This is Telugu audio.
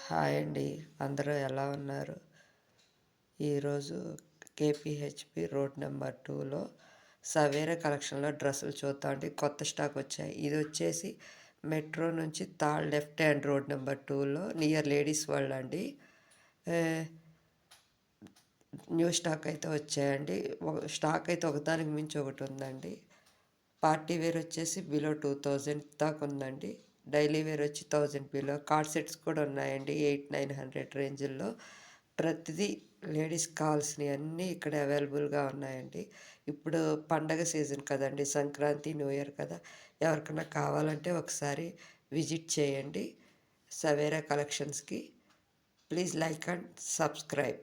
హాయ్ అండి. అందరూ ఎలా ఉన్నారు? ఈరోజు కేపీహెచ్‌పి రోడ్ నెంబర్ 2లో సవేరా కలెక్షన్‌లో డ్రెస్సులు చూద్దామండి. కొత్త స్టాక్ వచ్చాయి. ఇది వచ్చేసి మెట్రో నుంచి తాళ్ లెఫ్ట్ హ్యాండ్ రోడ్ నెంబర్ 2లో నియర్ లేడీస్ వరల్డ్ అండి. ఆహ్, న్యూ స్టాక్ అయితే వచ్చాయండి. స్టాక్ అయితే ఒకదానికి మించి ఒకటి ఉందండి. పార్టీ వేర్ వచ్చేసి బిలో 2000 దాకా ఉందండి. డైలీ వేర్ వచ్చి 1000 బిలో. కార్డ్ సెట్స్ కూడా ఉన్నాయండి 800-900 రేంజ్‌లో. ప్రతిదీ లేడీస్‌కి కావాల్సినవి అన్నీ ఇక్కడ అవైలబుల్‌గా ఉన్నాయండి. ఇప్పుడు పండగ సీజన్ కదండీ! సంక్రాంతి, న్యూ ఇయర్ కదా! ఎవరికన్నా కావాలంటే ఒకసారి విజిట్ చేయండి సవేరా కలెక్షన్స్‌కి. Please like and subscribe.